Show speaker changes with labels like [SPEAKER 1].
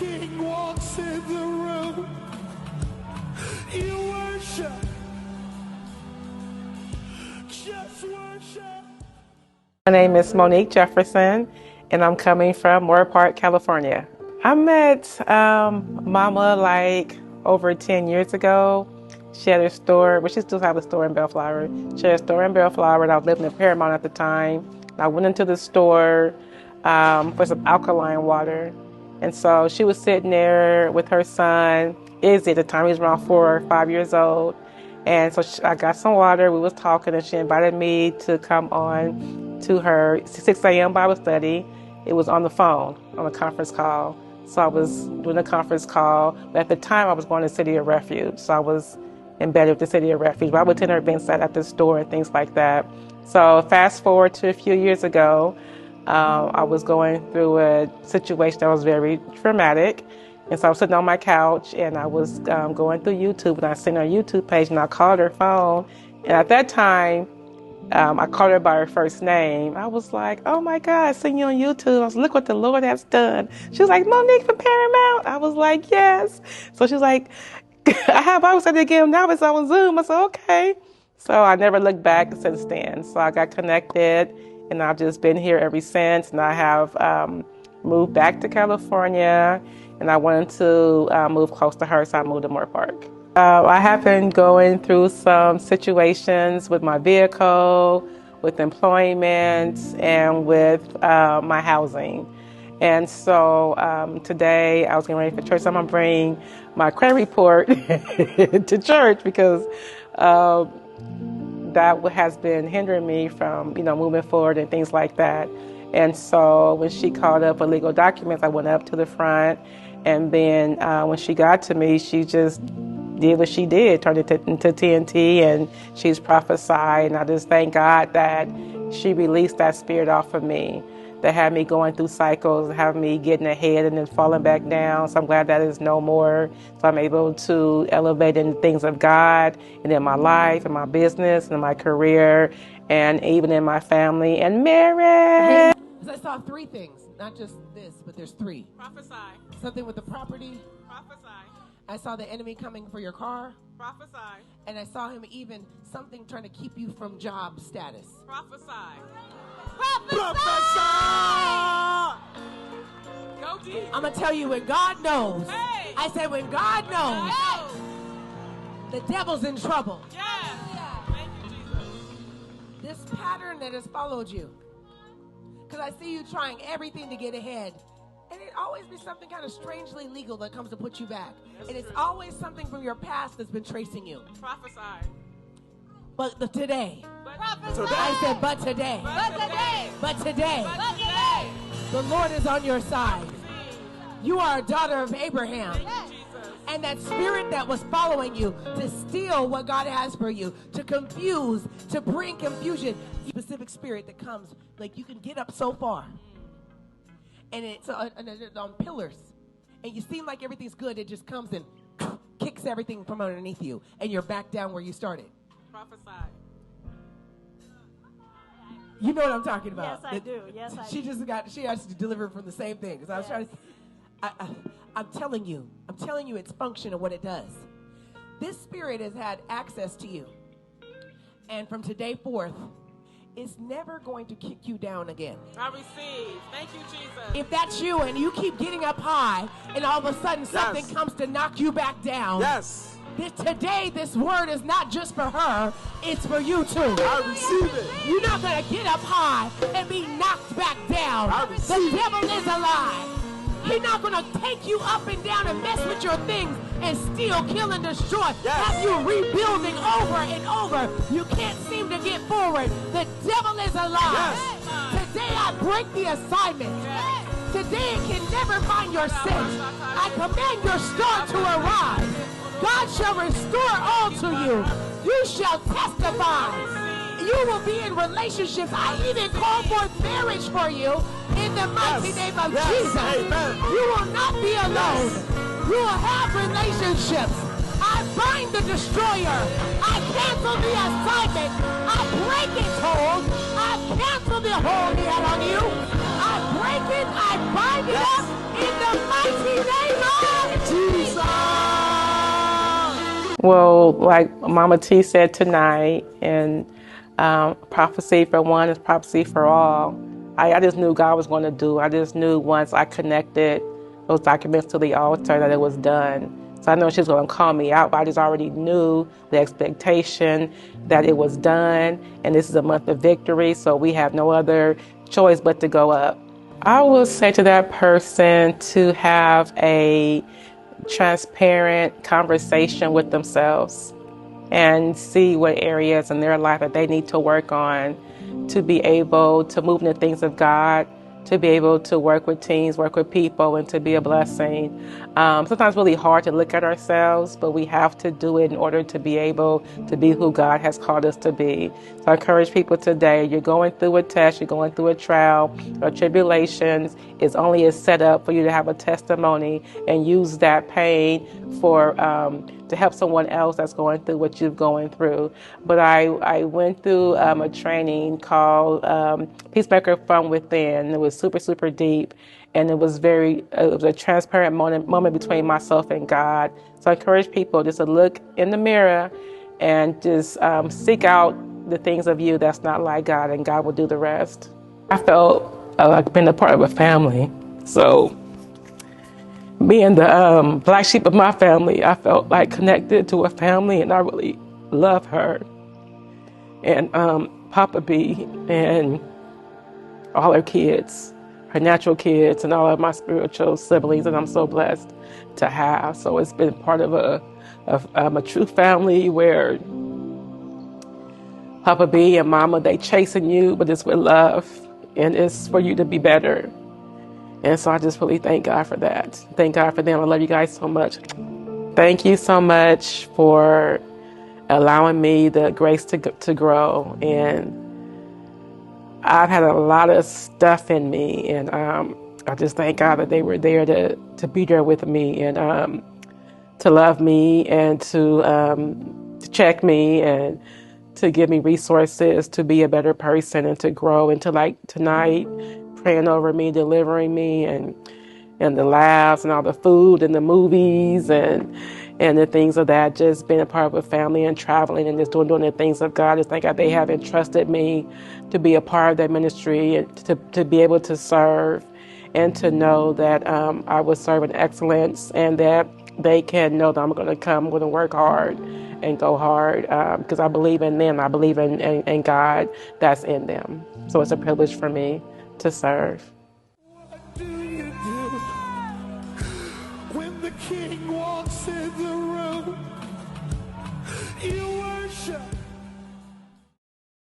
[SPEAKER 1] King walks in the room. You worship. Just worship.
[SPEAKER 2] My name is Monique Jefferson, and I'm coming from Moore Park, California. I met Mama like over 10 years ago. She had a store, but she still has a store in Bellflower. She had a store in Bellflower, and I was living in Paramount at the time. I went into the store for some alkaline water. And so she was sitting there with her son, Izzy, at the time. He was around 4 or 5 years old. And so I got some water. We was talking, and she invited me to come on to her 6 a.m. Bible study. It was on the phone, on a conference call. So I was doing a conference call. But at the time, I was going to City of Refuge. So I was embedded with the City of Refuge. But I would attend her events at the store and things like that. So fast forward to a few years ago, I was going through a situation that was very traumatic. And so I was sitting on my couch, and I was going through YouTube, and I seen her YouTube page, and I called her phone. And at that time, I called her by her first name. I was like, oh my God, I seen you on YouTube. I was like, look what the Lord has done. She was like, Monique from Paramount. I was like, yes. So she was like, I have Bible study again. Now it's on Zoom. I said, okay. So I never looked back since then. So I got connected, and I've just been here ever since. And I have moved back to California, and I wanted to move close to her, so I moved to Moore Park. I have been going through some situations with my vehicle, with employment, and with my housing. And so today I was getting ready for church. So I'm going to bring my credit report to church because that has been hindering me from, moving forward and things like that. And so when she called up for legal documents, I went up to the front. And then when she got to me, she just did what she did, turned it into TNT, and she's prophesied. And I just thank God that she released that spirit off of me that had me going through cycles, have me getting ahead and then falling back down. So I'm glad that is no more. So I'm able to elevate in the things of God and in my life and my business and my career and even in my family and marriage.
[SPEAKER 3] I saw 3 things, not just this, but there's 3.
[SPEAKER 4] Prophesy.
[SPEAKER 3] Something with the property.
[SPEAKER 4] Prophesy.
[SPEAKER 3] I saw the enemy coming for your car.
[SPEAKER 4] Prophesy.
[SPEAKER 3] And I saw him even something trying to keep you from job status.
[SPEAKER 4] Prophesy.
[SPEAKER 1] Prophesy!
[SPEAKER 4] Go deep.
[SPEAKER 3] I'm going to tell you, when God knows,
[SPEAKER 4] Hey.
[SPEAKER 3] I said when God knows,
[SPEAKER 4] Hey.
[SPEAKER 3] the devil's in trouble.
[SPEAKER 4] Yeah. Thank you, Jesus.
[SPEAKER 3] This pattern that has followed you, because I see you trying everything to get ahead. And it always be something kind of strangely legal that comes to put you back.
[SPEAKER 4] That's
[SPEAKER 3] and it's
[SPEAKER 4] true.
[SPEAKER 3] always something from your past that's been tracing you.
[SPEAKER 4] Prophesy.
[SPEAKER 3] But today,
[SPEAKER 4] Prophesy.
[SPEAKER 3] I said, but today,
[SPEAKER 4] But today.
[SPEAKER 3] but today,
[SPEAKER 4] But today.
[SPEAKER 3] the Lord is on your side. You are a daughter of Abraham.
[SPEAKER 4] Jesus.
[SPEAKER 3] And that spirit that was following you to steal what God has for you, to confuse, to bring confusion, specific spirit that comes, like you can get up so far. And it's on pillars. And you seem like everything's good. It just comes and kicks everything from underneath you. And you're back down where you started.
[SPEAKER 4] Prophesy.
[SPEAKER 3] You know what I'm talking about.
[SPEAKER 5] Yes, I do. Yes, I
[SPEAKER 3] She
[SPEAKER 5] do.
[SPEAKER 3] she actually delivered from the same thing. Because I was trying to, I'm telling you its function and what it does. This spirit has had access to you. And from today forth, it's never going to kick you down again.
[SPEAKER 4] I receive. Thank you, Jesus.
[SPEAKER 3] If that's you and you keep getting up high and all of a sudden something comes to knock you back down.
[SPEAKER 1] Yes.
[SPEAKER 3] Today, this word is not just for her, it's for you too.
[SPEAKER 1] I receive it.
[SPEAKER 3] You're not going to get up high and be knocked back down.
[SPEAKER 1] I
[SPEAKER 3] The
[SPEAKER 1] receive it.
[SPEAKER 3] devil is a lie. He's not going to take you up and down and mess with your things and steal, kill, and destroy.
[SPEAKER 1] Yes.
[SPEAKER 3] Have you rebuilding over and over. You can't seem to get forward. The devil is a lie.
[SPEAKER 1] Yes.
[SPEAKER 3] Today I break the assignment. Today it can never find your scent. I command your star to arise. God shall restore all to you. You shall testify. You will be in relationships. I even call forth marriage for you in the mighty name of Jesus.
[SPEAKER 1] Amen.
[SPEAKER 3] You will not be alone. You will have relationships. I bind the destroyer. I cancel the assignment. I break its hold. I cancel the hold he had on you. I break it. I bind it up in the mighty name
[SPEAKER 2] Well, like Mama T said tonight, and prophecy for one is prophecy for all. I just knew God was going to do. I just knew once I connected those documents to the altar that it was done. So I know she's going to call me out, but I just already knew the expectation that it was done. And this is a month of victory, so we have no other choice but to go up. I will say to that person to have a transparent conversation with themselves and see what areas in their life that they need to work on to be able to move in the things of God, to be able to work with teams, work with people, and to be a blessing. Sometimes really hard to look at ourselves, but we have to do it in order to be able to be who God has called us to be. So I encourage people today, you're going through a test, you're going through a trial or tribulations. It's only a setup for you to have a testimony and use that pain for to help someone else that's going through what you're going through. But I went through a training called Peacemaker from Within. It was super, super deep. And it was a transparent moment between myself and God. So I encourage people just to look in the mirror and just seek out the things of you that's not like God, and God will do the rest. I felt like being a part of a family. So being the black sheep of my family, I felt like connected to a family, and I really love her and Papa B and all her kids, her natural kids, and all of my spiritual siblings that I'm so blessed to have. So it's been part of a true family where Papa B and Mama, they chasing you, but it's with love, and it's for you to be better. And so I just really thank God for that. Thank God for them. I love you guys so much. Thank you so much for allowing me the grace to grow. And I've had a lot of stuff in me, and I just thank God that they were there to be there with me and to love me and to check me and to give me resources to be a better person and to grow, and to, like tonight, praying over me, delivering me, and the laughs and all the food and the movies and the things of that, just being a part of a family and traveling and just doing the things of God. Just thank God they have entrusted me to be a part of their ministry and to be able to serve, and to know that I will serve in excellence, and that they can know that I'm going to work hard and go hard because I believe in them. I believe in God that's in them. So it's a privilege for me to serve.
[SPEAKER 1] What do you do when the king walks in the room? You worship.